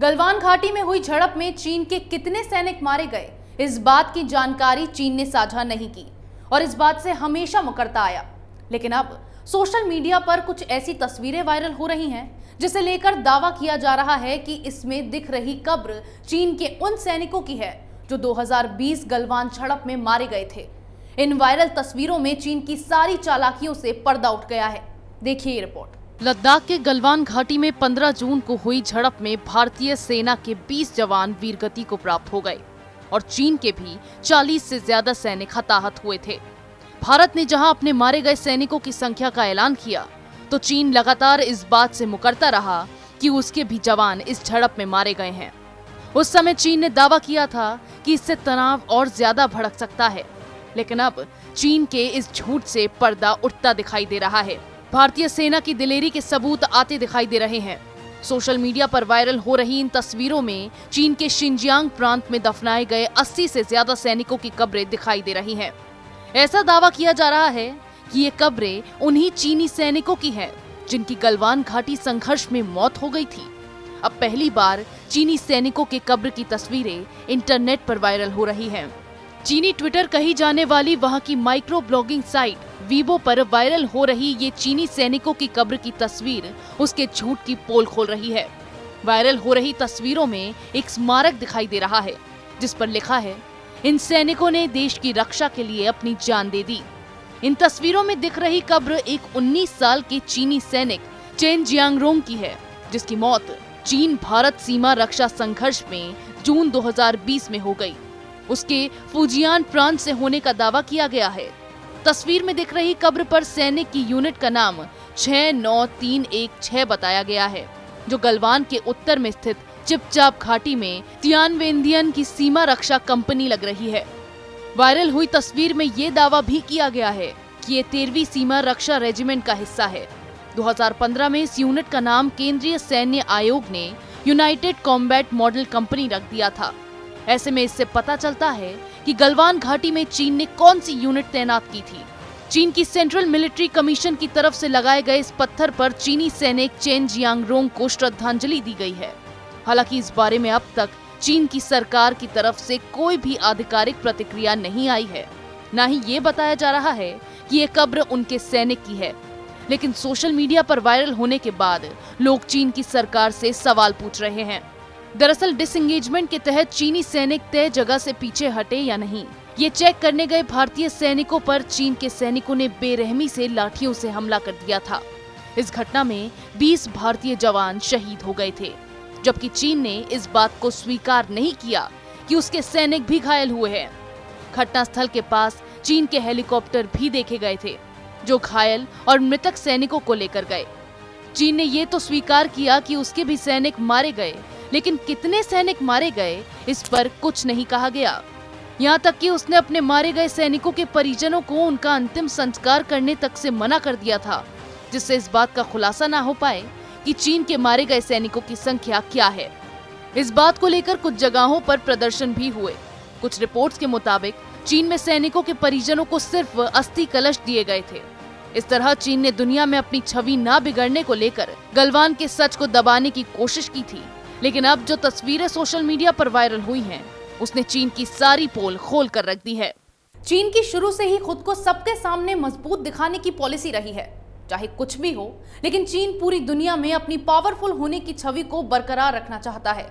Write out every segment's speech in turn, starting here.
गलवान घाटी में हुई झड़प में चीन के कितने सैनिक मारे गए, इस बात की जानकारी चीन ने साझा नहीं की और इस बात से हमेशा मुकरता आया। लेकिन अब सोशल मीडिया पर कुछ ऐसी तस्वीरें वायरल हो रही हैं जिसे लेकर दावा किया जा रहा है कि इसमें दिख रही कब्र चीन के उन सैनिकों की है जो 2020 गलवान झड़प में मारे गए थे। इन वायरल तस्वीरों में चीन की सारी चालाकियों से पर्दा उठ गया है। देखिए ये रिपोर्ट। लद्दाख के गलवान घाटी में 15 जून को हुई झड़प में भारतीय सेना के 20 जवान वीरगति को प्राप्त हो गए और चीन के भी 40 से ज्यादा सैनिक हताहत हुए थे। भारत ने जहां अपने मारे गए सैनिकों की संख्या का ऐलान किया तो चीन लगातार इस बात से मुकरता रहा कि उसके भी जवान इस झड़प में मारे गए हैं। उस समय चीन ने दावा किया था कि इससे तनाव और ज्यादा भड़क सकता है, लेकिन अब चीन के इस झूठ से पर्दा उठता दिखाई दे रहा है। भारतीय सेना की दिलेरी के सबूत आते दिखाई दे रहे हैं। सोशल मीडिया पर वायरल हो रही इन तस्वीरों में चीन के शिनजियांग प्रांत में दफनाए गए 80 से ज्यादा सैनिकों की कब्रें दिखाई दे रही हैं। ऐसा दावा किया जा रहा है कि ये कब्रें उन्हीं चीनी सैनिकों की हैं जिनकी गलवान घाटी संघर्ष में मौत हो गई थी। अब पहली बार चीनी सैनिकों के कब्र की तस्वीरें इंटरनेट पर वायरल हो रही हैं। चीनी ट्विटर कही जाने वाली वहां की माइक्रो ब्लॉगिंग साइट वीबो पर वायरल हो रही ये चीनी सैनिकों की कब्र की तस्वीर उसके झूठ की पोल खोल रही है। वायरल हो रही तस्वीरों में एक स्मारक दिखाई दे रहा है जिस पर लिखा है, इन सैनिकों ने देश की रक्षा के लिए अपनी जान दे दी। इन तस्वीरों में दिख रही कब्र एक 19 साल के चीनी सैनिक चेन जियांगरोंग की है जिसकी मौत चीन भारत सीमा रक्षा संघर्ष में जून 2020 में हो गई। उसके फुजियान प्रांत से होने का दावा किया गया है। तस्वीर में दिख रही कब्र पर सैनिक की यूनिट का नाम 69316 बताया गया है जो गलवान के उत्तर में स्थित चिपचाप घाटी में तियानवेंदियन की सीमा रक्षा कंपनी लग रही है। वायरल हुई तस्वीर में ये दावा भी किया गया है कि ये 13वीं सीमा रक्षा रेजिमेंट का हिस्सा है। 2015 में इस यूनिट का नाम केंद्रीय सैन्य आयोग ने यूनाइटेड कॉम्बैट मॉडल कंपनी रख दिया था। ऐसे में इससे पता चलता है कि गलवान घाटी में चीन ने कौन सी यूनिट तैनात की थी। चीन की सेंट्रल मिलिट्री कमीशन की तरफ से लगाए गए इस पत्थर पर चीनी सैनिक चेन जियांगरोंग को श्रद्धांजलि दी गई है। हालांकि इस बारे में अब तक चीन की सरकार की तरफ से कोई भी आधिकारिक प्रतिक्रिया नहीं आई है। न ही ये बताया जा रहा है कि ये कब्र उनके सैनिक की है। लेकिन सोशल मीडिया पर वायरल होने के बाद लोग चीन की सरकार से सवाल पूछ रहे हैं। दरअसल डिसएंगेजमेंट के तहत चीनी सैनिक तय जगह से पीछे हटे या नहीं, ये चेक करने गए भारतीय सैनिकों पर चीन के सैनिकों ने बेरहमी से लाठियों से हमला कर दिया था। इस घटना में 20 भारतीय जवान शहीद हो गए थे, जबकि चीन ने इस बात को स्वीकार नहीं किया कि उसके सैनिक भी घायल हुए हैं। घटनास्थल के पास चीन के हेलीकॉप्टर भी देखे गए थे जो घायल और मृतक सैनिकों को लेकर गए। चीन ने ये तो स्वीकार किया कि उसके भी सैनिक मारे गए, लेकिन कितने सैनिक मारे गए इस पर कुछ नहीं कहा गया। यहाँ तक कि उसने अपने मारे गए सैनिकों के परिजनों को उनका अंतिम संस्कार करने तक से मना कर दिया था, जिससे इस बात का खुलासा ना हो पाए कि चीन के मारे गए सैनिकों की संख्या क्या है। इस बात को लेकर कुछ जगहों पर प्रदर्शन भी हुए। कुछ रिपोर्ट्स के मुताबिक चीन में सैनिकों के परिजनों को सिर्फ अस्थि कलश दिए गए थे। इस तरह चीन ने दुनिया में अपनी छवि ना बिगड़ने को लेकर गलवान के सच को दबाने की कोशिश की थी। लेकिन अब जो तस्वीरें सोशल मीडिया पर वायरल हुई हैं, उसने चीन की सारी पोल खोल कर रख दी है। चीन की शुरू से ही खुद को सबके सामने मजबूत दिखाने की पॉलिसी रही है। चाहे कुछ भी हो, लेकिन चीन पूरी दुनिया में अपनी पावरफुल होने की छवि को बरकरार रखना चाहता है।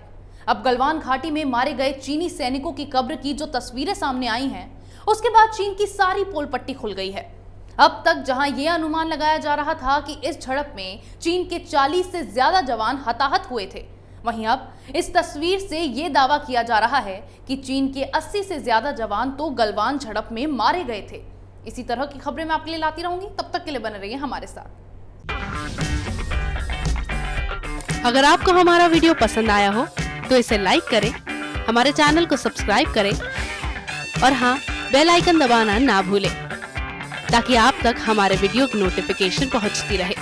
अब गलवान घाटी में मारे गए चीनी सैनिकों की कब्र की जो तस्वीरें सामने आई हैं, उसके बाद चीन की सारी पोल पट्टी खुल गई है। अब तक जहां यह अनुमान लगाया जा रहा था कि इस झड़प में चीन के 40 से ज्यादा जवान हताहत हुए थे, वहीं अब इस तस्वीर से ये दावा किया जा रहा है कि चीन के 80 से ज्यादा जवान तो गलवान झड़प में मारे गए थे। इसी तरह की खबरें मैं आपके लिए लाती रहूंगी, तब तक के लिए बने रहिए हमारे साथ। अगर आपको हमारा वीडियो पसंद आया हो तो इसे लाइक करें, हमारे चैनल को सब्सक्राइब करें और हाँ, बेल आइकन दबाना ना भूलें ताकि आप तक हमारे वीडियो की नोटिफिकेशन पहुंचती रहे।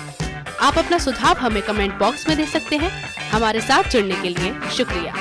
आप अपना सुझाव हमें कमेंट बॉक्स में दे सकते हैं। हमारे साथ जुड़ने के लिए शुक्रिया।